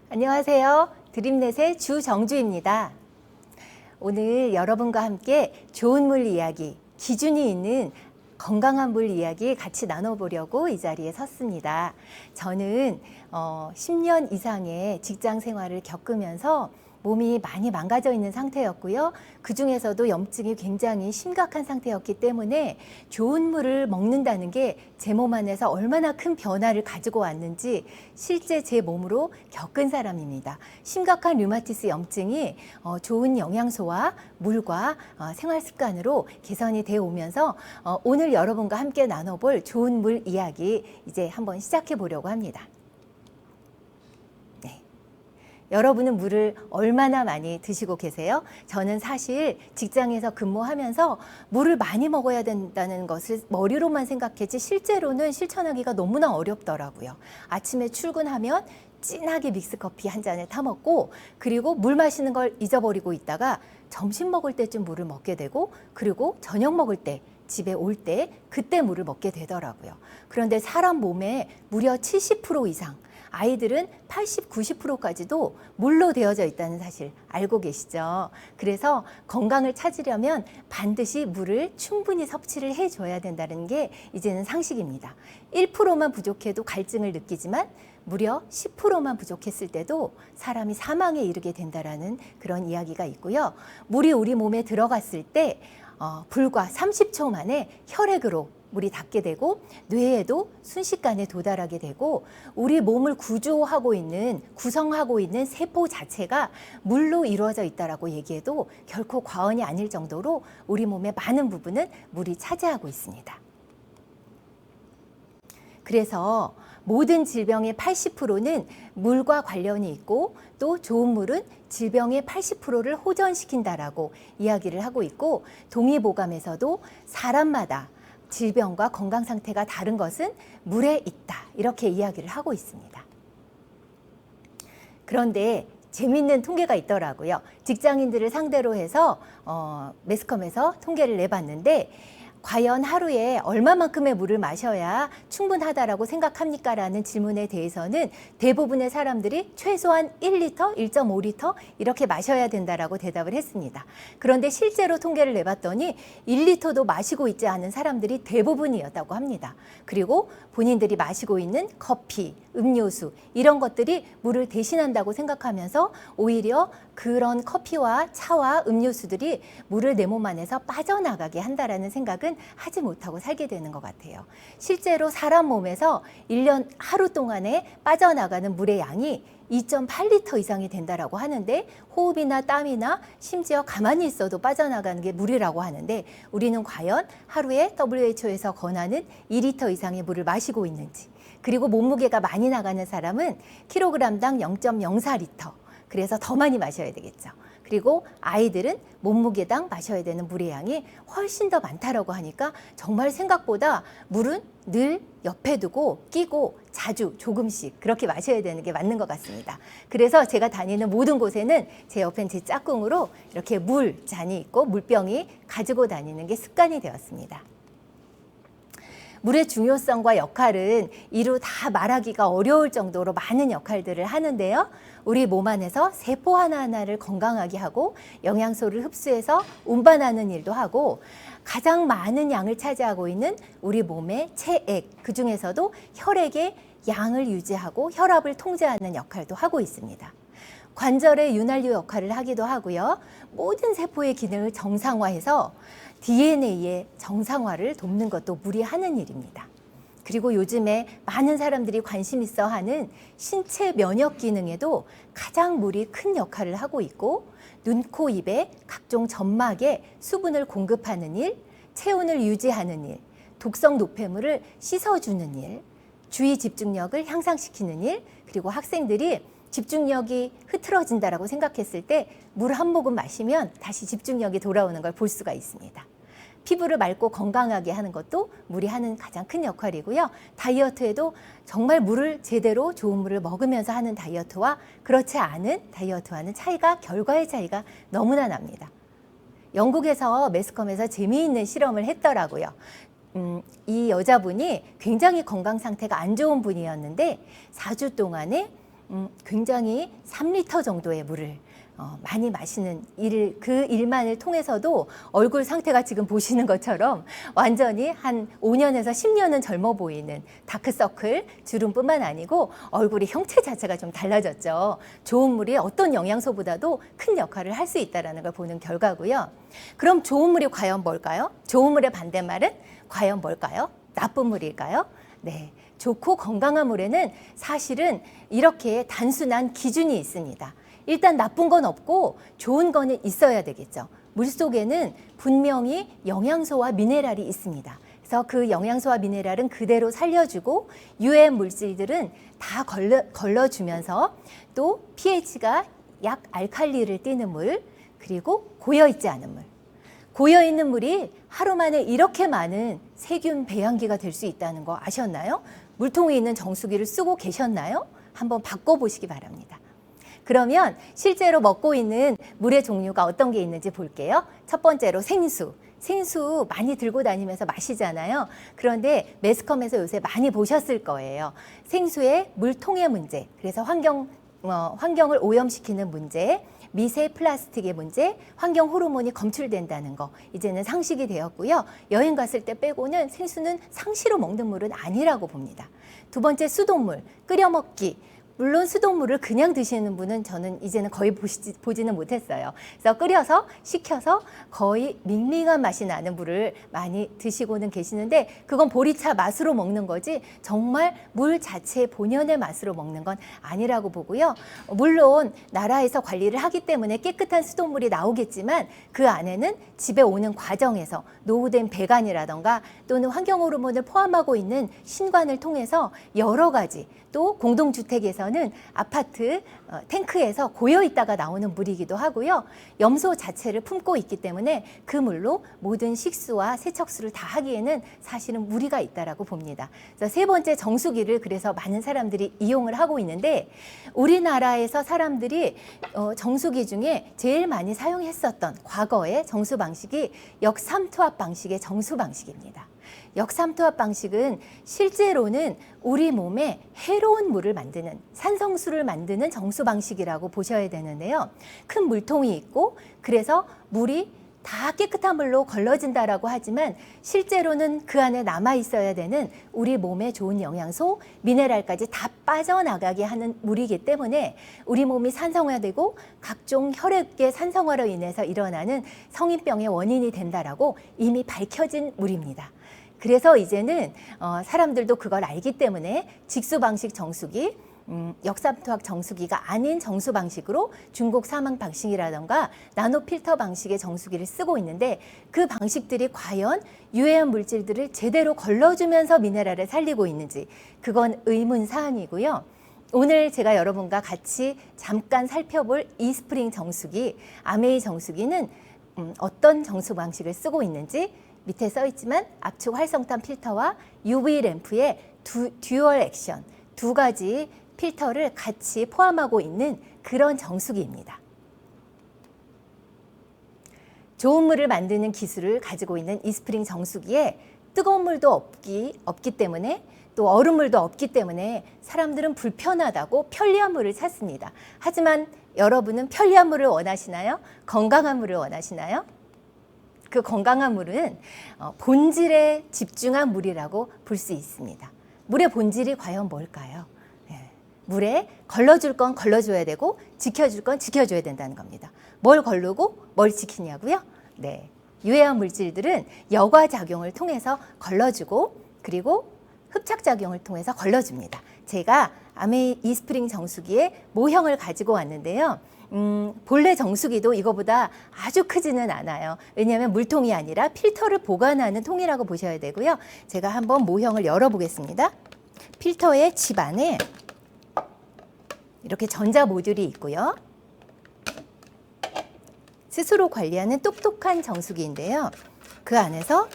안녕하세요. 드림넷의 주정주입니다. 오늘 여러분과 함께 좋은 물 이야기, 기준이 있는 건강한 물 이야기 같이 나눠보려고 이 자리에 섰습니다. 저는 10년 이상의 직장 생활을 겪으면서 몸이 많이 망가져 있는 상태였고요. 그 중에서도 염증이 굉장히 심각한 상태였기 때문에 좋은 물을 먹는다는 게 제 몸 안에서 얼마나 큰 변화를 가지고 왔는지 실제 제 몸으로 겪은 사람입니다. 심각한 류마티스 염증이 좋은 영양소와 물과 생활 습관으로 개선이 되어 오면서 오늘 여러분과 함께 나눠볼 좋은 물 이야기 이제 한번 시작해 보려고 합니다. 여러분은 물을 얼마나 많이 드시고 계세요? 저는 사실 직장에서 근무하면서 물을 많이 먹어야 된다는 것을 머리로만 생각했지 실제로는 실천하기가 너무나 어렵더라고요. 아침에 출근하면 진하게 믹스커피 한 잔을 타먹고 그리고 물 마시는 걸 잊어버리고 있다가 점심 먹을 때쯤 물을 먹게 되고 그리고 저녁 먹을 때 집에 올 때 그때 물을 먹게 되더라고요. 그런데 사람 몸에 무려 70% 이상 아이들은 80, 90%까지도 물로 되어져 있다는 사실 알고 계시죠? 그래서 건강을 찾으려면 반드시 물을 충분히 섭취를 해줘야 된다는 게 이제는 상식입니다. 1%만 부족해도 갈증을 느끼지만 무려 10%만 부족했을 때도 사람이 사망에 이르게 된다는 그런 이야기가 있고요. 물이 우리 몸에 들어갔을 때 불과 30초 만에 혈액으로 물이 닿게 되고 뇌에도 순식간에 도달하게 되고 우리 몸을 구조하고 있는 구성하고 있는 세포 자체가 물로 이루어져 있다라고 얘기해도 결코 과언이 아닐 정도로 우리 몸의 많은 부분은 물이 차지하고 있습니다. 그래서 모든 질병의 80%는 물과 관련이 있고 또 좋은 물은 질병의 80%를 호전시킨다라고 이야기를 하고 있고 동의보감에서도 사람마다 질병과 건강 상태가 다른 것은 물에 있다 이렇게 이야기를 하고 있습니다. 그런데 재미있는 통계가 있더라고요. 직장인들을 상대로 해서 매스컴에서 통계를 내봤는데 과연 하루에 얼마만큼의 물을 마셔야 충분하다라고 생각합니까? 라는 질문에 대해서는 대부분의 사람들이 최소한 1리터, 1.5리터 이렇게 마셔야 된다라고 대답을 했습니다. 그런데 실제로 통계를 내봤더니 1리터도 마시고 있지 않은 사람들이 대부분이었다고 합니다. 그리고 본인들이 마시고 있는 커피, 음료수 이런 것들이 물을 대신한다고 생각하면서 오히려 그런 커피와 차와 음료수들이 물을 내 몸 안에서 빠져나가게 한다라는 생각은 하지 못하고 살게 되는 것 같아요. 실제로 사람 몸에서 1년 하루 동안에 빠져나가는 물의 양이 2.8리터 이상이 된다라고 하는데 호흡이나 땀이나 심지어 가만히 있어도 빠져나가는 게 물이라고 하는데 우리는 과연 하루에 WHO에서 권하는 2리터 이상의 물을 마시고 있는지 그리고 몸무게가 많이 나가는 사람은 킬로그램당 0.04리터 그래서 더 많이 마셔야 되겠죠. 그리고 아이들은 몸무게당 마셔야 되는 물의 양이 훨씬 더 많다라고 하니까 정말 생각보다 물은 늘 옆에 두고 끼고 자주 조금씩 그렇게 마셔야 되는 게 맞는 것 같습니다. 그래서 제가 다니는 모든 곳에는 제 옆엔 제 짝꿍으로 이렇게 물잔이 있고 물병이 가지고 다니는 게 습관이 되었습니다. 물의 중요성과 역할은 이루 다 말하기가 어려울 정도로 많은 역할들을 하는데요. 우리 몸 안에서 세포 하나하나를 건강하게 하고 영양소를 흡수해서 운반하는 일도 하고 가장 많은 양을 차지하고 있는 우리 몸의 체액, 그중에서도 혈액의 양을 유지하고 혈압을 통제하는 역할도 하고 있습니다. 관절의 윤활유 역할을 하기도 하고요. 모든 세포의 기능을 정상화해서 DNA의 정상화를 돕는 것도 물이 하는 일입니다. 그리고 요즘에 많은 사람들이 관심 있어 하는 신체 면역 기능에도 가장 물이 큰 역할을 하고 있고 눈, 코, 입에 각종 점막에 수분을 공급하는 일, 체온을 유지하는 일, 독성 노폐물을 씻어주는 일, 주의 집중력을 향상시키는 일, 그리고 학생들이 집중력이 흐트러진다라고 생각했을 때 물 한 모금 마시면 다시 집중력이 돌아오는 걸 볼 수가 있습니다. 피부를 맑고 건강하게 하는 것도 물이 하는 가장 큰 역할이고요. 다이어트에도 정말 물을 제대로 좋은 물을 먹으면서 하는 다이어트와 그렇지 않은 다이어트와는 결과의 차이가 너무나 납니다. 영국에서 매스컴에서 재미있는 실험을 했더라고요. 이 여자분이 굉장히 건강 상태가 안 좋은 분이었는데 4주 동안에 굉장히 3리터 정도의 물을 많이 마시는 그 일만을 통해서도 얼굴 상태가 지금 보시는 것처럼 완전히 한 5년에서 10년은 젊어 보이는 다크서클, 주름뿐만 아니고 얼굴의 형체 자체가 좀 달라졌죠. 좋은 물이 어떤 영양소보다도 큰 역할을 할 수 있다는 걸 보는 결과고요. 그럼 좋은 물이 과연 뭘까요? 좋은 물의 반대말은 과연 뭘까요? 나쁜 물일까요? 네. 좋고 건강한 물에는 사실은 이렇게 단순한 기준이 있습니다. 일단 나쁜 건 없고 좋은 거는 있어야 되겠죠. 물속에는 분명히 영양소와 미네랄이 있습니다. 그래서 그 영양소와 미네랄은 그대로 살려주고 유해 물질들은 다 걸러주면서 또 pH가 약 알칼리를 띠는 물, 그리고 고여있지 않은 물. 고여있는 물이 하루 만에 이렇게 많은 세균 배양기가 될 수 있다는 거 아셨나요? 물통에 있는 정수기를 쓰고 계셨나요? 한번 바꿔보시기 바랍니다. 그러면 실제로 먹고 있는 물의 종류가 어떤 게 있는지 볼게요. 첫 번째로 생수. 생수 많이 들고 다니면서 마시잖아요. 그런데 매스컴에서 요새 많이 보셨을 거예요. 생수의 물통의 문제, 그래서 환경을 오염시키는 문제, 미세 플라스틱의 문제, 환경 호르몬이 검출된다는 거 이제는 상식이 되었고요. 여행 갔을 때 빼고는 생수는 상시로 먹는 물은 아니라고 봅니다. 두 번째, 수돗물, 끓여 먹기. 물론 수돗물을 그냥 드시는 분은 저는 이제는 거의 보지는 못했어요. 그래서 끓여서 식혀서 거의 밍밍한 맛이 나는 물을 많이 드시고는 계시는데 그건 보리차 맛으로 먹는 거지 정말 물 자체의 본연의 맛으로 먹는 건 아니라고 보고요. 물론 나라에서 관리를 하기 때문에 깨끗한 수돗물이 나오겠지만 그 안에는 집에 오는 과정에서 노후된 배관이라던가 또는 환경 호르몬을 포함하고 있는 신관을 통해서 여러 가지, 또 공동주택에서는 아파트 탱크에서 고여 있다가 나오는 물이기도 하고요. 염소 자체를 품고 있기 때문에 그 물로 모든 식수와 세척수를 다 하기에는 사실은 무리가 있다라고 봅니다. 그래서 세 번째, 정수기를 그래서 많은 사람들이 이용을 하고 있는데 우리나라에서 사람들이 정수기 중에 제일 많이 사용했었던 과거의 정수 방식이 역삼투압 방식의 정수 방식입니다. 역삼투압 방식은 실제로는 우리 몸에 해로운 물을 만드는, 산성수를 만드는 정수 방식이라고 보셔야 되는데요. 큰 물통이 있고 그래서 물이 다 깨끗한 물로 걸러진다라고 하지만 실제로는 그 안에 남아 있어야 되는 우리 몸에 좋은 영양소, 미네랄까지 다 빠져나가게 하는 물이기 때문에 우리 몸이 산성화되고 각종 혈액의 산성화로 인해서 일어나는 성인병의 원인이 된다라고 이미 밝혀진 물입니다. 그래서 이제는 사람들도 그걸 알기 때문에 직수 방식 정수기, 역삼투압 정수기가 아닌 정수 방식으로 중국 사망 방식이라던가 나노 필터 방식의 정수기를 쓰고 있는데 그 방식들이 과연 유해한 물질들을 제대로 걸러주면서 미네랄을 살리고 있는지 그건 의문 사안이고요. 오늘 제가 여러분과 같이 잠깐 살펴볼 이스프링 정수기, 아메이 정수기는 어떤 정수 방식을 쓰고 있는지 밑에 써 있지만 압축 활성탄 필터와 UV 램프의 듀얼 액션, 두 가지 필터를 같이 포함하고 있는 그런 정수기입니다. 좋은 물을 만드는 기술을 가지고 있는 이스프링 정수기에 뜨거운 물도 없기 때문에 또 얼음물도 없기 때문에 사람들은 불편하다고 편리한 물을 찾습니다. 하지만 여러분은 편리한 물을 원하시나요? 건강한 물을 원하시나요? 그 건강한 물은 본질에 집중한 물이라고 볼 수 있습니다. 물의 본질이 과연 뭘까요? 물에 걸러줄 건 걸러줘야 되고 지켜줄 건 지켜줘야 된다는 겁니다. 뭘 걸르고 뭘 지키냐고요? 네, 유해한 물질들은 여과작용을 통해서 걸러주고 그리고 흡착작용을 통해서 걸러줍니다. 제가 아메이 이스프링 정수기의 모형을 가지고 왔는데요. 본래 정수기도 이거보다 아주 크지는 않아요. 왜냐하면 물통이 아니라 필터를 보관하는 통이라고 보셔야 되고요. 제가 한번 모형을 열어보겠습니다. 필터의 칩 안에 이렇게 전자 모듈이 있고요. 스스로 관리하는 똑똑한 정수기인데요. 그 안에서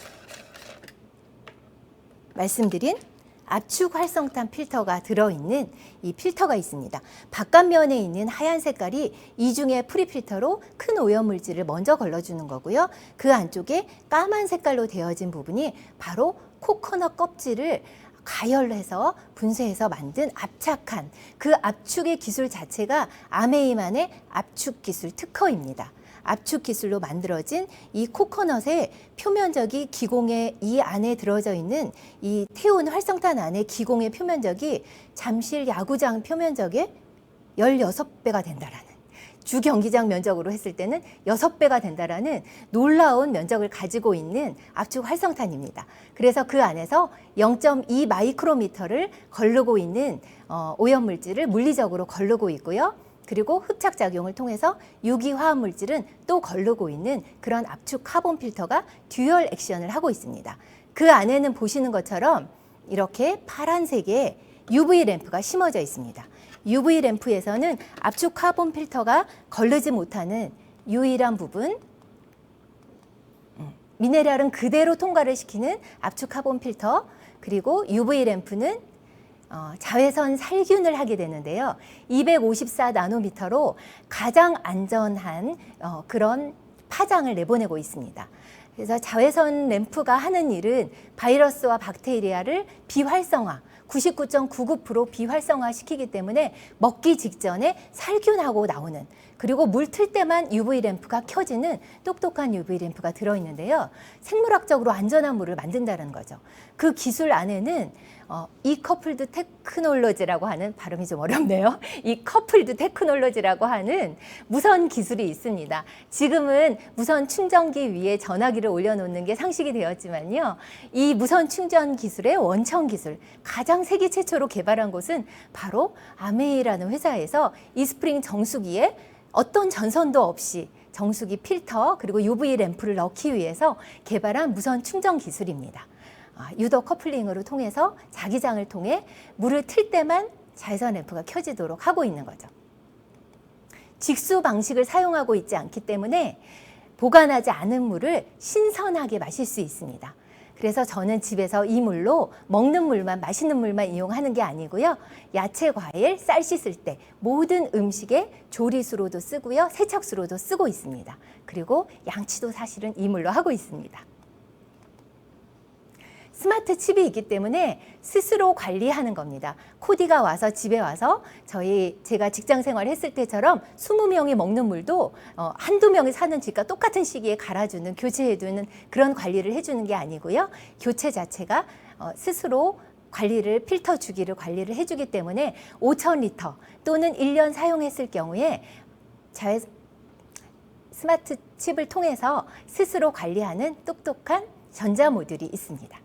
말씀드린 압축 활성탄 필터가 들어있는 이 필터가 있습니다. 바깥면에 있는 하얀 색깔이 이중의 프리필터로 큰 오염물질을 먼저 걸러주는 거고요. 그 안쪽에 까만 색깔로 되어진 부분이 바로 코코넛 껍질을 가열해서 분쇄해서 만든 압착한 그 압축의 기술 자체가 아메이만의 압축 기술 특허입니다. 압축 기술로 만들어진 이 코코넛의 표면적이 기공의 이 안에 들어져 있는 이 태운 활성탄 안에 기공의 표면적이 잠실 야구장 표면적의 16배가 된다라는, 주 경기장 면적으로 했을 때는 6배가 된다라는 놀라운 면적을 가지고 있는 압축 활성탄입니다. 그래서 그 안에서 0.2 마이크로미터를 거르고 있는 오염물질을 물리적으로 거르고 있고요. 그리고 흡착작용을 통해서 유기화합물질은 또 거르고 있는 그런 압축 카본 필터가 듀얼 액션을 하고 있습니다. 그 안에는 보시는 것처럼 이렇게 파란색의 UV 램프가 심어져 있습니다. UV 램프에서는 압축 카본 필터가 거르지 못하는 유일한 부분, 미네랄은 그대로 통과를 시키는 압축 카본 필터, 그리고 UV 램프는 자외선 살균을 하게 되는데요. 254 나노미터로 가장 안전한 그런 파장을 내보내고 있습니다. 그래서 자외선 램프가 하는 일은 바이러스와 박테리아를 비활성화, 99.99% 비활성화시키기 때문에 먹기 직전에 살균하고 나오는, 그리고 물 틀 때만 UV 램프가 켜지는 똑똑한 UV 램프가 들어있는데요. 생물학적으로 안전한 물을 만든다는 거죠. 그 기술 안에는 이커플드 테크놀로지라고 하는, 발음이 좀 어렵네요. 이커플드 테크놀로지라고 하는 무선 기술이 있습니다. 지금은 무선 충전기 위에 전화기를 올려놓는 게 상식이 되었지만요. 이 무선 충전 기술의 원천 기술, 가장 세계 최초로 개발한 곳은 바로 아메이라는 회사에서 이스프링 정수기에 어떤 전선도 없이 정수기 필터 그리고 UV 램프를 넣기 위해서 개발한 무선 충전 기술입니다. 유도 커플링으로 통해서 자기장을 통해 물을 틀 때만 자외선 램프가 켜지도록 하고 있는 거죠. 직수 방식을 사용하고 있지 않기 때문에 보관하지 않은 물을 신선하게 마실 수 있습니다. 그래서 저는 집에서 이 물로 먹는 물만, 맛있는 물만 이용하는 게 아니고요. 야채, 과일, 쌀 씻을 때 모든 음식에 조리수로도 쓰고요. 세척수로도 쓰고 있습니다. 그리고 양치도 사실은 이 물로 하고 있습니다. 스마트 칩이 있기 때문에 스스로 관리하는 겁니다. 코디가 와서 집에 와서 제가 직장 생활 했을 때처럼 20명이 먹는 물도 한두 명이 사는 집과 똑같은 시기에 갈아주는, 교체해두는 그런 관리를 해주는 게 아니고요. 교체 자체가 스스로 관리를, 필터 주기를 관리를 해주기 때문에 5,000리터 또는 1년 사용했을 경우에 스마트 칩을 통해서 스스로 관리하는 똑똑한 전자 모듈이 있습니다.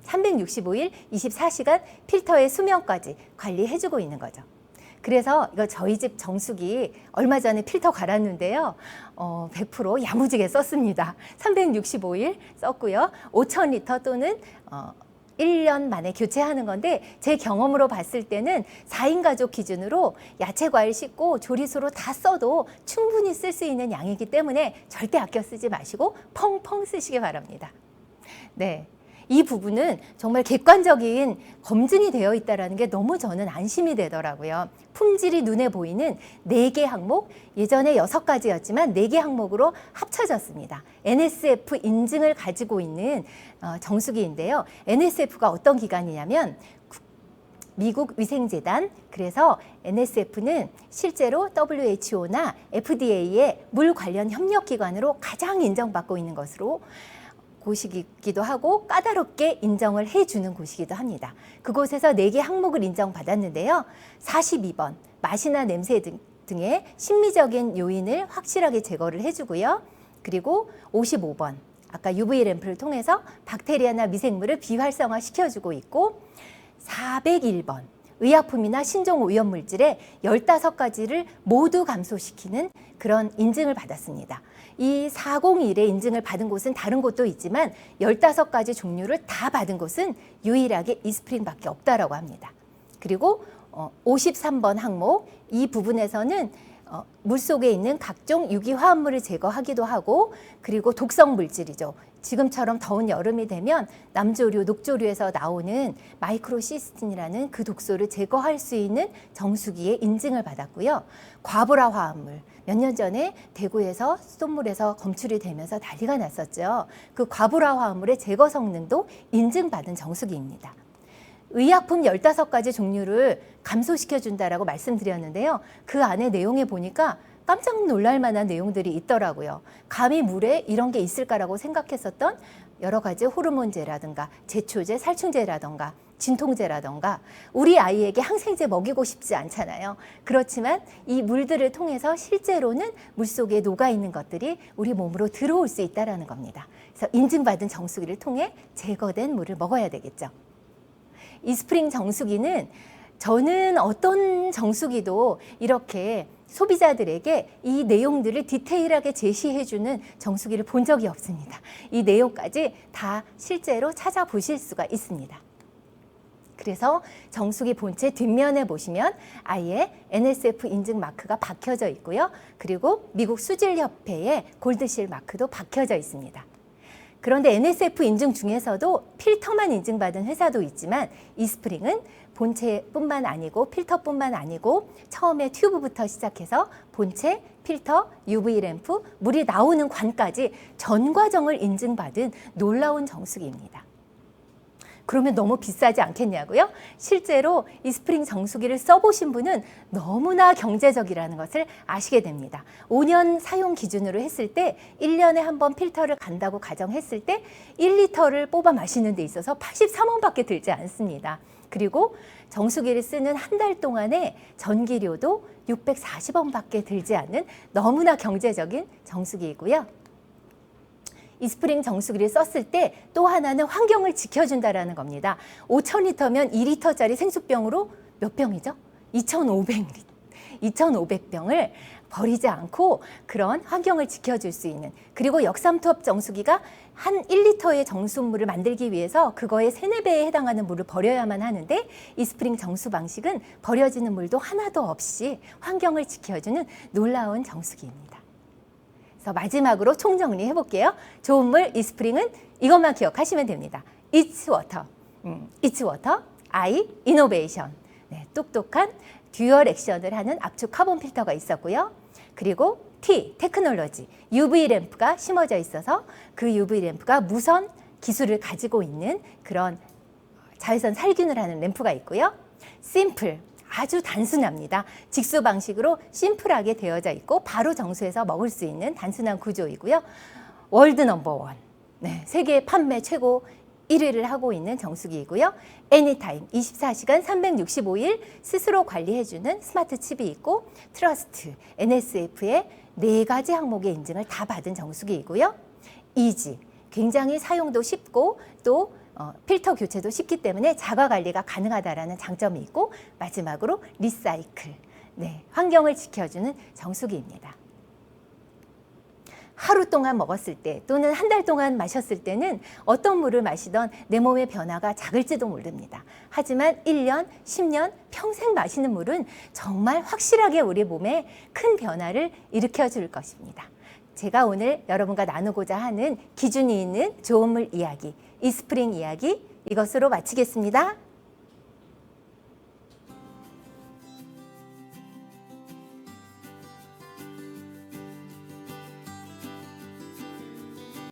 365일 24시간 필터의 수명까지 관리해주고 있는 거죠. 그래서 이거 저희 집 정수기 얼마 전에 필터 갈았는데요. 100% 야무지게 썼습니다. 365일 썼고요. 5,000리터 또는 1년 만에 교체하는 건데, 제 경험으로 봤을 때는 4인 가족 기준으로 야채, 과일 씻고 조리수로 다 써도 충분히 쓸 수 있는 양이기 때문에 절대 아껴 쓰지 마시고 펑펑 쓰시기 바랍니다. 네. 이 부분은 정말 객관적인 검증이 되어 있다는 게 너무 저는 안심이 되더라고요. 품질이 눈에 보이는 4개 항목, 예전에 6가지였지만 4개 항목으로 합쳐졌습니다. NSF 인증을 가지고 있는 정수기인데요. NSF가 어떤 기관이냐면 미국 위생재단, 그래서 NSF는 실제로 WHO나 FDA의 물 관련 협력기관으로 가장 인정받고 있는 것으로 곳이기도 하고 까다롭게 인정을 해주는 곳이기도 합니다. 그곳에서 4개 항목을 인정받았는데요. 42번, 맛이나 냄새 등의 심미적인 요인을 확실하게 제거를 해주고요. 그리고 55번, 아까 UV 램프를 통해서 박테리아나 미생물을 비활성화 시켜주고 있고, 401번, 의약품이나 신종 오염물질의 15가지를 모두 감소시키는 그런 인증을 받았습니다. 이 401의 인증을 받은 곳은 다른 곳도 있지만 15가지 종류를 다 받은 곳은 유일하게 이스프링밖에 없다라고 합니다. 그리고 53번 항목, 이 부분에서는 물속에 있는 각종 유기화합물을 제거하기도 하고, 그리고 독성 물질이죠. 지금처럼 더운 여름이 되면 남조류, 녹조류에서 나오는 마이크로시스틴이라는 그 독소를 제거할 수 있는 정수기에 인증을 받았고요. 과불화 화합물, 몇 년 전에 대구에서 수돗물에서 검출이 되면서 난리가 났었죠. 그 과불화 화합물의 제거 성능도 인증받은 정수기입니다. 의약품 15가지 종류를 감소시켜 준다라고 말씀드렸는데요. 그 안에 내용에 보니까 깜짝 놀랄 만한 내용들이 있더라고요. 감히 물에 이런 게 있을까라고 생각했었던 여러 가지 호르몬제라든가 제초제, 살충제라든가 진통제라든가 우리 아이에게 항생제 먹이고 싶지 않잖아요. 그렇지만 이 물들을 통해서 실제로는 물속에 녹아있는 것들이 우리 몸으로 들어올 수 있다는 겁니다. 그래서 인증받은 정수기를 통해 제거된 물을 먹어야 되겠죠. 이스프링 정수기는 저는 어떤 정수기도 이렇게 소비자들에게 이 내용들을 디테일하게 제시해주는 정수기를 본 적이 없습니다. 이 내용까지 다 실제로 찾아보실 수가 있습니다. 그래서 정수기 본체 뒷면에 보시면 아예 NSF 인증 마크가 박혀져 있고요. 그리고 미국 수질협회의 골드실 마크도 박혀져 있습니다. 그런데 NSF 인증 중에서도 필터만 인증받은 회사도 있지만 이스프링은 본체뿐만 아니고 필터뿐만 아니고 처음에 튜브부터 시작해서 본체, 필터, UV 램프, 물이 나오는 관까지 전 과정을 인증받은 놀라운 정수기입니다. 그러면 너무 비싸지 않겠냐고요? 실제로 이스프링 정수기를 써보신 분은 너무나 경제적이라는 것을 아시게 됩니다. 5년 사용 기준으로 했을 때 1년에 한 번 필터를 간다고 가정했을 때 1리터를 뽑아 마시는 데 있어서 83원밖에 들지 않습니다. 그리고 정수기를 쓰는 한 달 동안에 전기료도 640원밖에 들지 않는 너무나 경제적인 정수기이고요. 이스프링 정수기를 썼을 때 또 하나는 환경을 지켜준다는 겁니다. 5,000리터면 2리터짜리 생수병으로 몇 병이죠? 2,500병을 버리지 않고 그런 환경을 지켜줄 수 있는, 그리고 역삼투압 정수기가 한 1리터의 정수물을 만들기 위해서 그거의 3, 4배에 해당하는 물을 버려야만 하는데 이스프링 정수 방식은 버려지는 물도 하나도 없이 환경을 지켜주는 놀라운 정수기입니다. 그래서 마지막으로 총정리해 볼게요. 좋은 물 이스프링은 이것만 기억하시면 됩니다. It's water, It's water, I, innovation. 네, 똑똑한 듀얼 액션을 하는 압축 카본 필터가 있었고요. 그리고 T, 테크놀로지, UV 램프가 심어져 있어서 그 UV 램프가 무선 기술을 가지고 있는 그런 자외선 살균을 하는 램프가 있고요. 심플, 아주 단순합니다. 직수 방식으로 심플하게 되어져 있고 바로 정수해서 먹을 수 있는 단순한 구조이고요. 월드 넘버원, 네, 세계 판매 최고 1위를 하고 있는 정수기이고요. 애니타임, 24시간 365일 스스로 관리해주는 스마트 칩이 있고 트러스트, NSF의 4가지 항목의 인증을 다 받은 정수기이고요. 이지, 굉장히 사용도 쉽고 또 필터 교체도 쉽기 때문에 자가 관리가 가능하다는 장점이 있고 마지막으로 리사이클, 네, 환경을 지켜주는 정수기입니다. 하루 동안 먹었을 때 또는 한 달 동안 마셨을 때는 어떤 물을 마시던 내 몸의 변화가 작을지도 모릅니다. 하지만 1년, 10년, 평생 마시는 물은 정말 확실하게 우리 몸에 큰 변화를 일으켜 줄 것입니다. 제가 오늘 여러분과 나누고자 하는 기준이 있는 좋은 물 이야기, 이스프링 이야기, 이것으로 마치겠습니다.